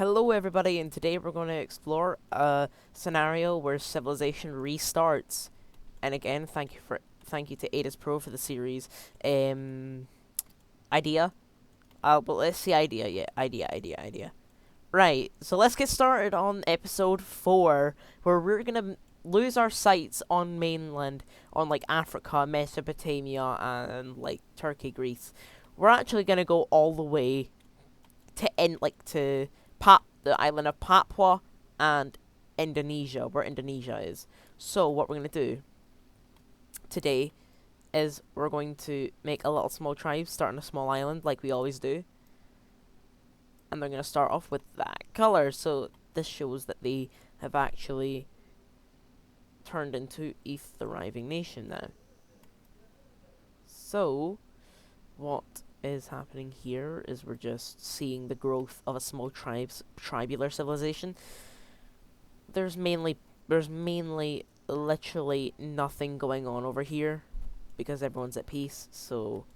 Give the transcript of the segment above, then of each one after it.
Hello everybody, and today we're going to explore a scenario where civilization restarts. And again, thank you to Ada's Pro for the series idea. But let's see idea, yeah, idea. Right, so let's get started on episode 4, where we're gonna lose our sights on mainland, on like Africa, Mesopotamia, and like Turkey, Greece. We're actually gonna go all the way to the island of Papua and Indonesia, where Indonesia is. So what we're gonna do today is we're going to make a little small tribe, start on a small island like we always do, and they're gonna start off with that color. So this shows that they have actually turned into a thriving nation now. So what is happening here is we're just seeing the growth of a small tribular civilization. There's mainly literally nothing going on over here because everyone's at peace, so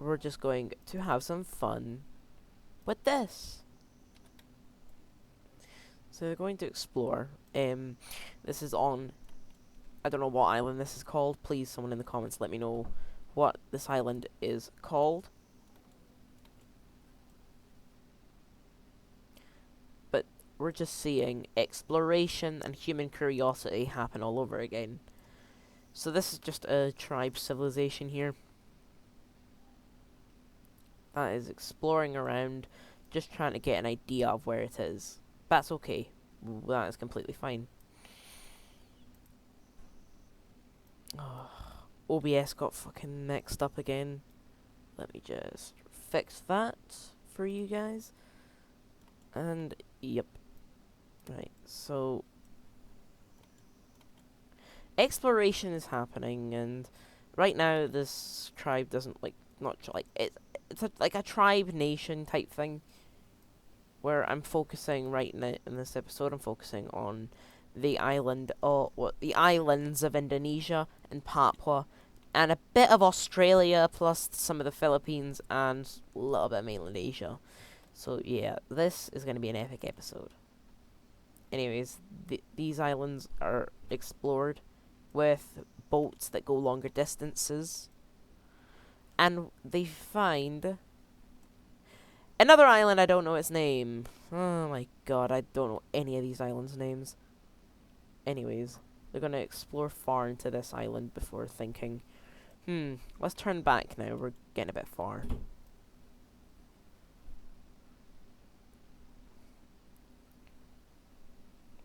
we're just going to have some fun with this. So we're going to explore. This is on, I don't know what island this is called. Please, someone in the comments let me know what this island is called. But we're just seeing exploration and human curiosity happen all over again. So this is just a tribe civilization here that is exploring around, just trying to get an idea of where it is. That's okay. That is completely fine. Oh, OBS got fucking mixed up again. Let me just fix that for you guys. And, yep. Right, so exploration is happening, and right now this tribe doesn't not like it's like a tribe nation type thing. Where I'm focusing right now in this episode, I'm focusing on the islands of Indonesia and Papua, and a bit of Australia, plus some of the Philippines and a little bit of mainland Asia. So yeah, this is going to be an epic episode. Anyways, these islands are explored with boats that go longer distances, and they find another island. I don't know its name. Oh my god, I don't know any of these islands' names. Anyways, they're gonna explore far into this island before thinking, let's turn back now. We're getting a bit far.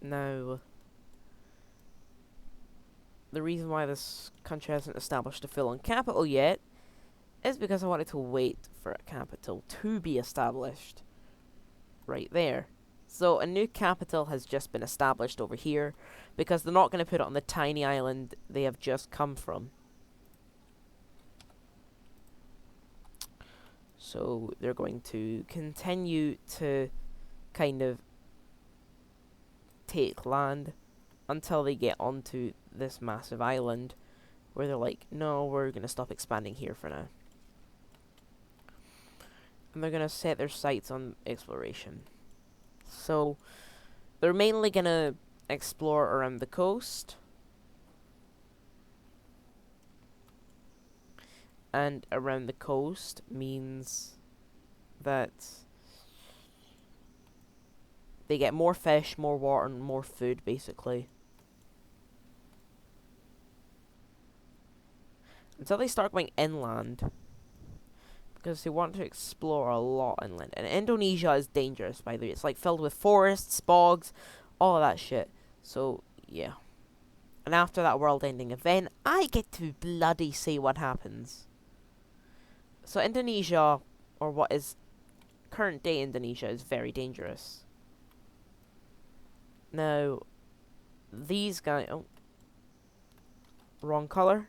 Now, the reason why this country hasn't established a full-on capital yet is because I wanted to wait for a capital to be established right there. So a new capital has just been established over here because they're not going to put it on the tiny island they have just come from. So they're going to continue to kind of take land until they get onto this massive island where they're like, no, we're going to stop expanding here for now. And they're going to set their sights on exploration. So they're mainly going to explore around the coast. And around the coast means that they get more fish, more water, and more food, basically. Until they start going inland. Because they want to explore a lot inland. And Indonesia is dangerous, by the way. It's like filled with forests, bogs, all of that shit. So, yeah. And after that world-ending event, I get to bloody say what happens. So Indonesia, or what is current day Indonesia, is very dangerous. Now, these guys... Oh. Wrong color.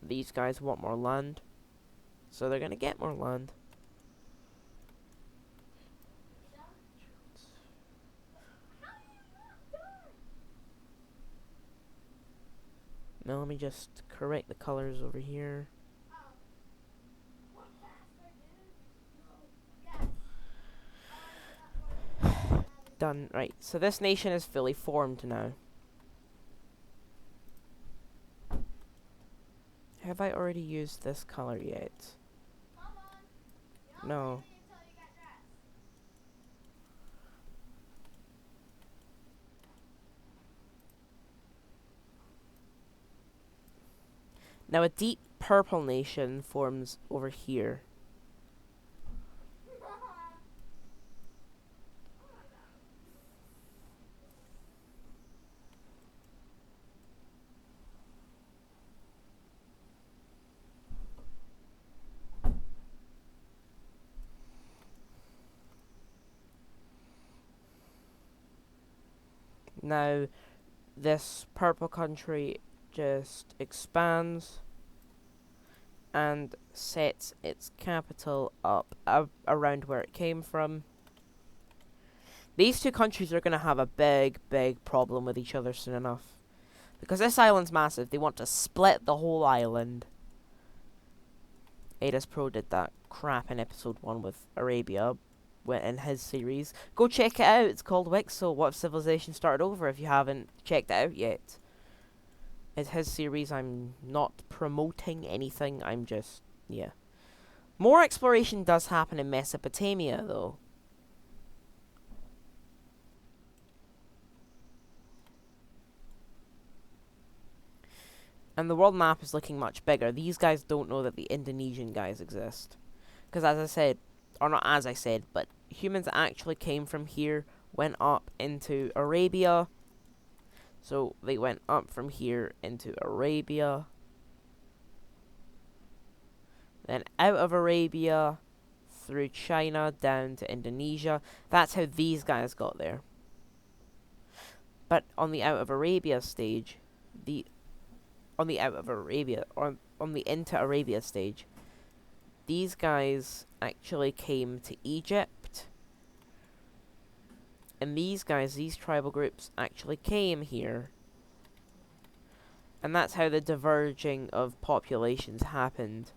These guys want more land. So they're gonna get more land. Now let me just correct the colors over here. Done. Right, so this nation is fully formed now. Have I already used this color yet? No. Now a deep purple nation forms over here. Now this purple country just expands and sets its capital up around where it came from. These two countries are going to have a big problem with each other soon enough. Because this island's massive, they want to split the whole island. Adis Pro did that crap in episode 1 with Arabia in his series. Go check it out, it's called Wixel, What If Civilization Started Over, if you haven't checked it out yet. It's his series, I'm not promoting anything, I'm just, yeah. More exploration does happen in Mesopotamia, though. And the world map is looking much bigger. These guys don't know that the Indonesian guys exist. Because as I said, or not as I said, but humans actually came from here, went up into Arabia. So they went up from here into Arabia. Then out of Arabia, through China, down to Indonesia. That's how these guys got there. But on the out of Arabia stage, on the into Arabia stage, these guys actually came to Egypt. And these guys, these tribal groups, actually came here. And that's how the diverging of populations happened.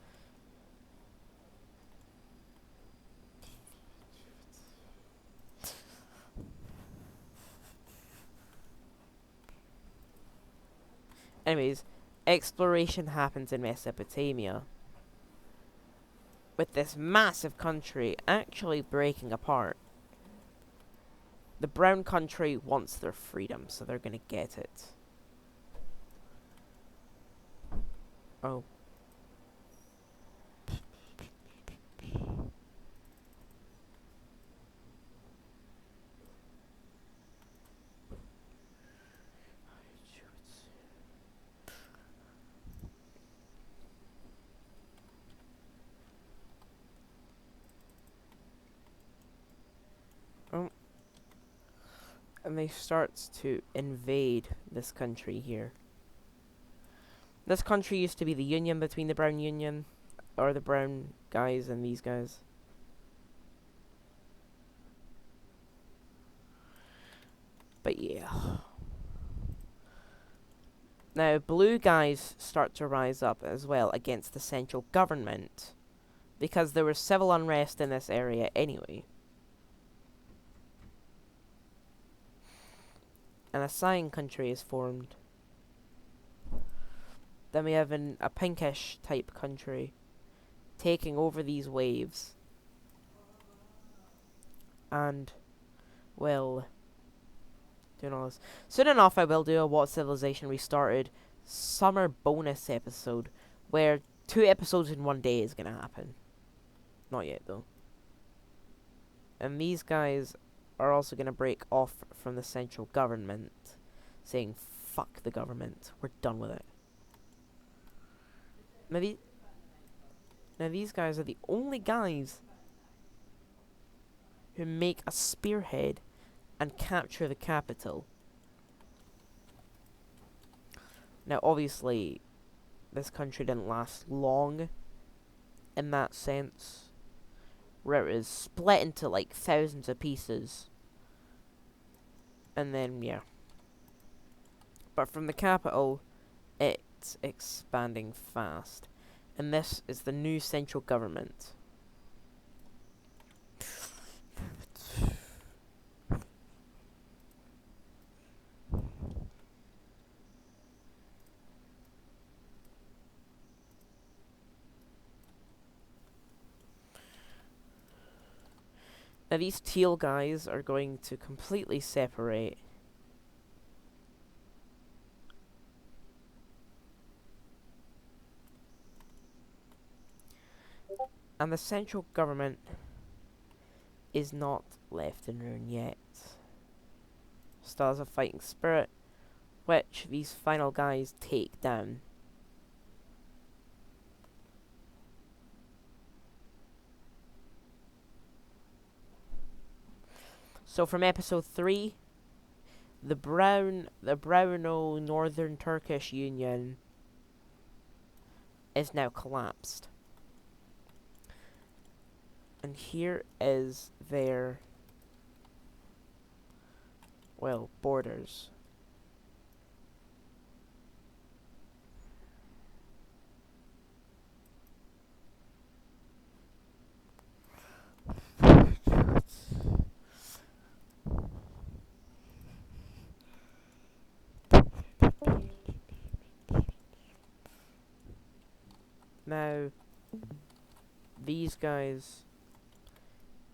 Anyways, exploration happens in Mesopotamia, with this massive country actually breaking apart. The brown country wants their freedom, so they're gonna get it. Oh. And they start to invade this country here. This country used to be the union between the Brown Union, or the brown guys and these guys. But yeah. Now, blue guys start to rise up as well against the central government, because there was civil unrest in this area anyway. And a cyan country is formed. Then we have a pinkish type country taking over these waves. And, well, doing all this. Soon enough I will do a What Civilization Restarted summer bonus episode, where 2 episodes in one day is going to happen. Not yet, though. And these guys are also going to break off from the central government, saying, fuck the government, we're done with it. Now these guys are the only guys who make a spearhead and capture the capital. Now obviously, this country didn't last long, in that sense, where it was split into like thousands of pieces. And then, yeah. But from the capital, it's expanding fast. And this is the new central government. Now these teal guys are going to completely separate. And the central government is not left in ruin yet. Still has a fighting spirit, which these final guys take down. So from episode 3, the Browno Northern Turkish Union is now collapsed. And here is their, well, borders. Now, these guys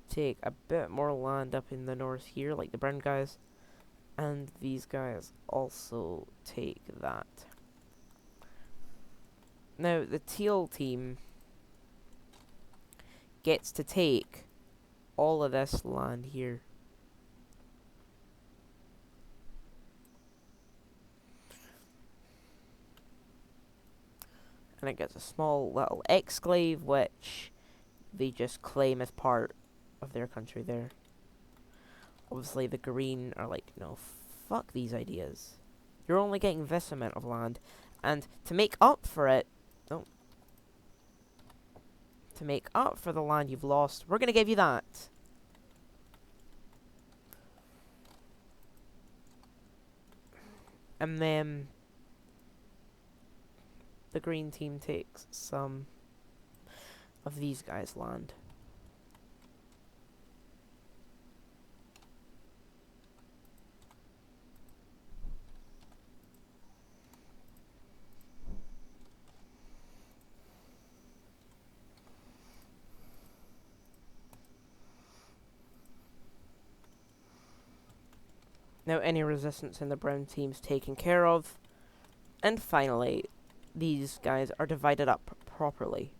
take a bit more land up in the north here, like the brown guys, and these guys also take that. Now, the teal team gets to take all of this land here. And it gets a small little exclave, which they just claim as part of their country there. Obviously, the green are like, no, fuck these ideas. You're only getting this amount of land. And to make up for it, to make up for the land you've lost, we're going to give you that. And then the green team takes some of these guys' land. Now any resistance in the brown team's taken care of. And finally, these guys are divided up properly.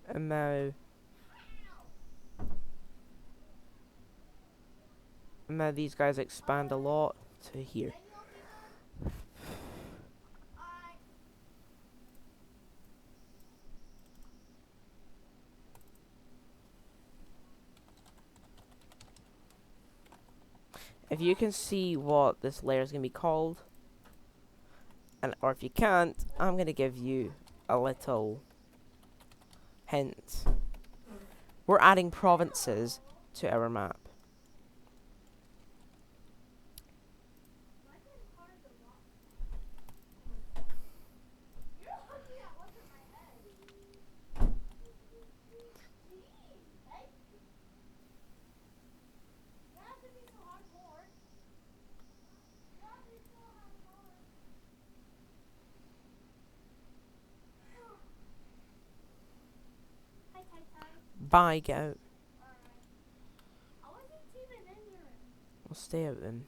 And now these guys expand a lot to here. If you can see what this layer is going to be called, or if you can't, I'm going to give you a little hint. We're adding provinces to our map. Bye, get out. We'll stay out then.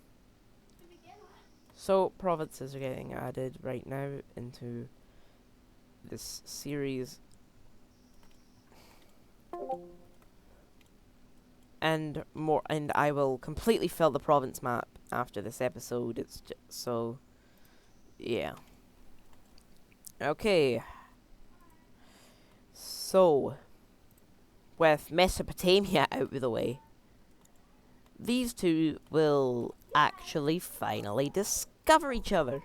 So, provinces are getting added right now into this series. And I will completely fill the province map after this episode. It's just, so, yeah. Okay. So, with Mesopotamia out of the way, these two will actually finally discover each other.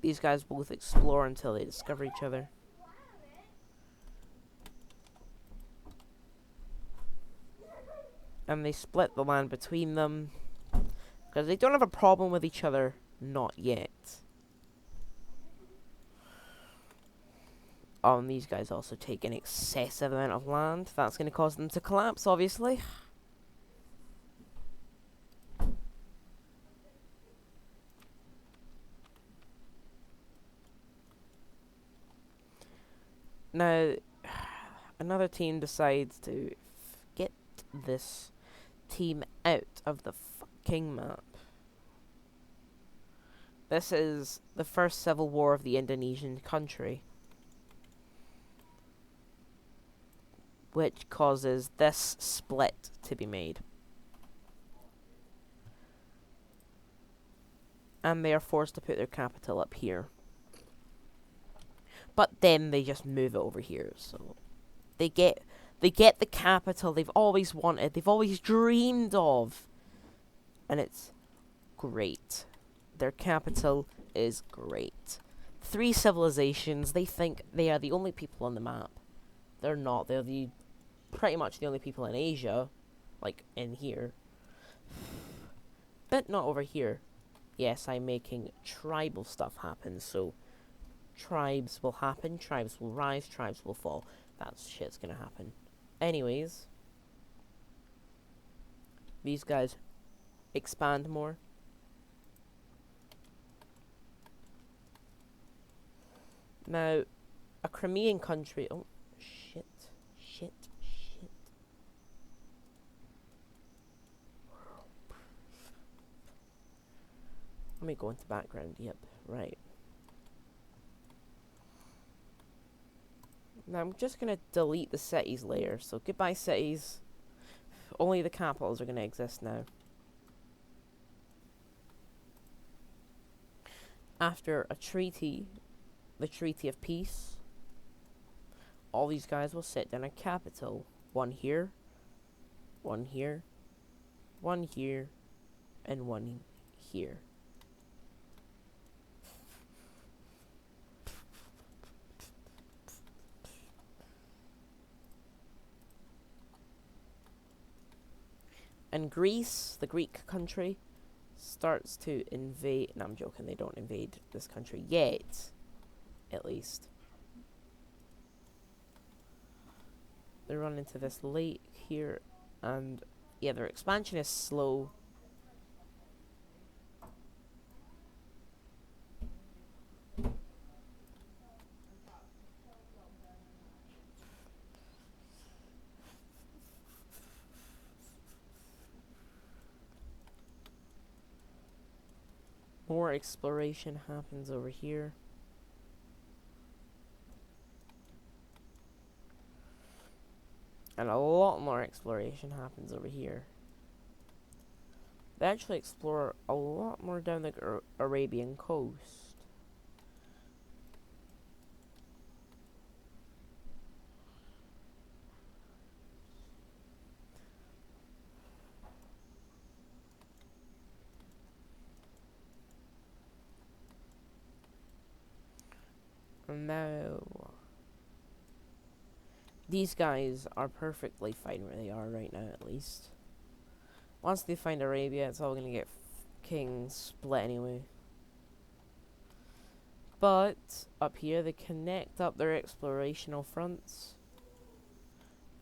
These guys both explore until they discover each other. And they split the land between them, because they don't have a problem with each other, not yet. And these guys also take an excessive amount of land. That's going to cause them to collapse, obviously. Now, another team decides to get this team out of the fucking map. This is the first civil war of the Indonesian country, which causes this split to be made. And they are forced to put their capital up here. But then they just move it over here, so they get the capital they've always wanted, they've always dreamed of. And it's great. Their capital is great. 3 civilizations, they think they are the only people on the map. They're not, they're pretty much the only people in Asia, like in here. But not over here. Yes, I'm making tribal stuff happen, so tribes will happen, tribes will rise, tribes will fall. That shit's gonna happen. Anyways, these guys expand more. Now, a Crimean country... Oh, shit. Let me go into background. Yep, right. Now, I'm just going to delete the cities layer. So, goodbye cities. Only the capitals are going to exist now. After a treaty, the Treaty of Peace, all these guys will sit in a capital. One here, one here, one here, and one here. And Greece, the Greek country, starts to invade. No, I'm joking, they don't invade this country yet, at least. They run into this lake here, and yeah, their expansion is slow. More exploration happens over here. And a lot more exploration happens over here. They actually explore a lot more down the Arabian coast. And now, these guys are perfectly fine where they are right now, at least. Once they find Arabia, it's all gonna get king split anyway. But up here, they connect up their explorational fronts,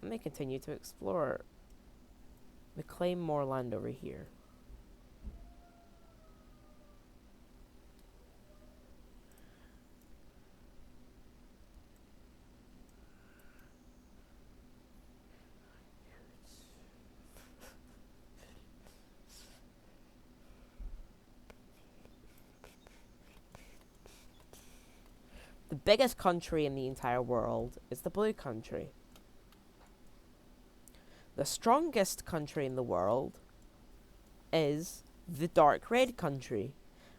and they continue to explore. They claim more land over here. The biggest country in the entire world is the blue country. The strongest country in the world is the dark red country,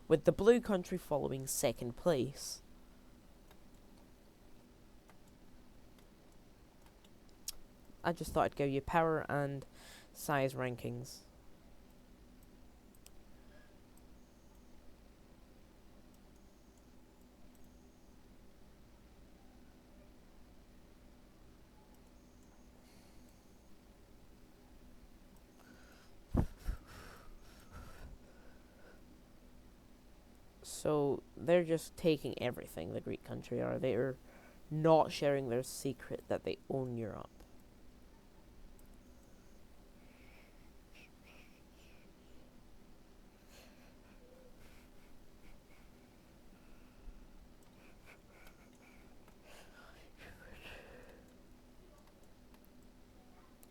with the blue country following second place. I just thought I'd give you power and size rankings. So they're just taking everything, the Greek country are. They're not sharing their secret that they own Europe.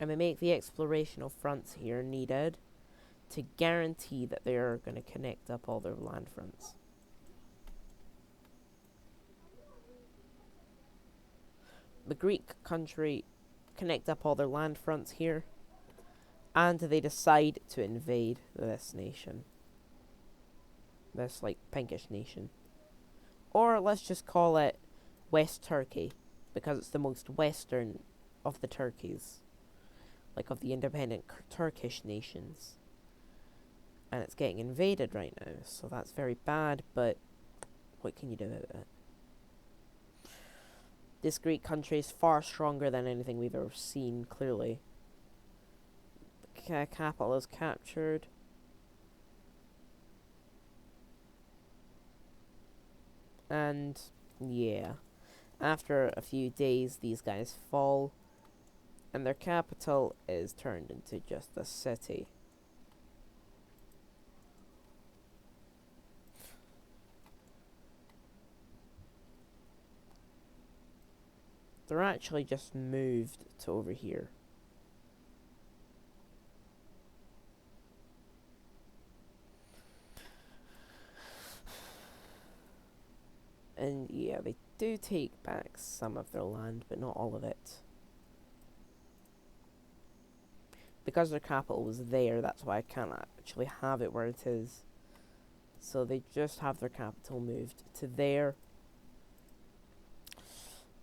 And they make the explorational fronts here needed to guarantee that they're going to connect up all their land fronts. The Greek country connect up all their land fronts here, and they decide to invade this nation. This, like, pinkish nation. Or let's just call it West Turkey, because it's the most western of the Turkeys. Like, of the independent Turkish nations. And it's getting invaded right now, so that's very bad, but what can you do about it? This Greek country is far stronger than anything we've ever seen, clearly. The capital is captured. And, yeah. After a few days, these guys fall. And their capital is turned into just a city. They're actually just moved to over here. And yeah, they do take back some of their land, but not all of it. Because their capital was there, that's why I can't actually have it where it is. So they just have their capital moved to there.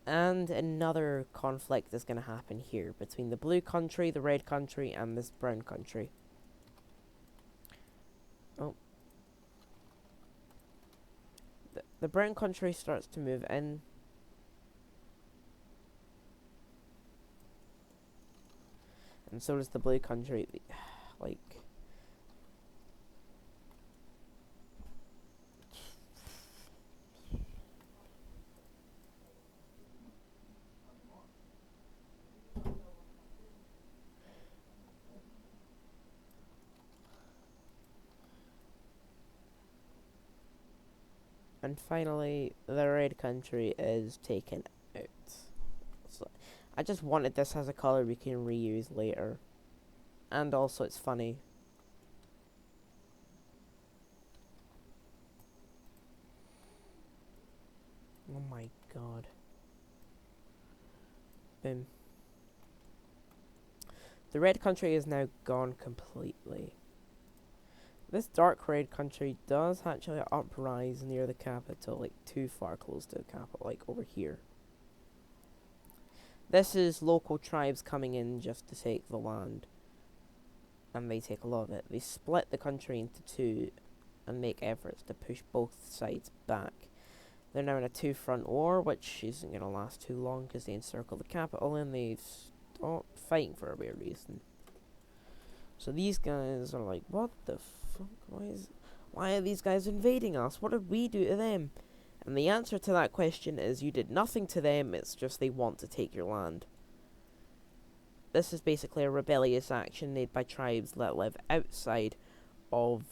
And another conflict is going to happen here between the blue country, the red country, and this brown country. Oh. The brown country starts to move in. And so does the blue country. Like... And finally, the red country is taken out. So I just wanted this as a colour we can reuse later. And also it's funny. Oh my god. Boom. The red country is now gone completely. This dark red country does actually uprise near the capital, like too far close to the capital, like over here. This is local tribes coming in just to take the land. And they take a lot of it. They split the country into two and make efforts to push both sides back. They're now in a two-front war, which isn't going to last too long because they encircle the capital and they stop fighting for a weird reason. So these guys are like, what the fuck? Why are these guys invading us? What did we do to them? And the answer to that question is you did nothing to them, it's just they want to take your land. This is basically a rebellious action made by tribes that live outside of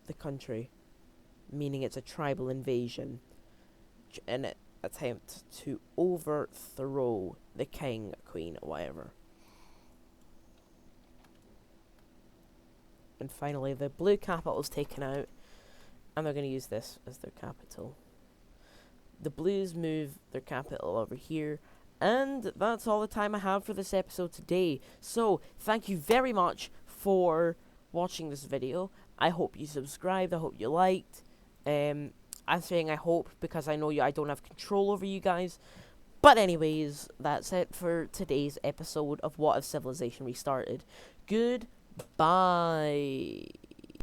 the country, meaning it's a tribal invasion, in an attempt to overthrow the king, queen, or whatever. And finally, the blue capital is taken out, and they're going to use this as their capital. The blues move their capital over here, and that's all the time I have for this episode today. So, thank you very much for watching this video. I hope you subscribed, I hope you liked. I'm saying I hope because I know I don't have control over you guys. But anyways, that's it for today's episode of What If Civilization Restarted. Goodbye.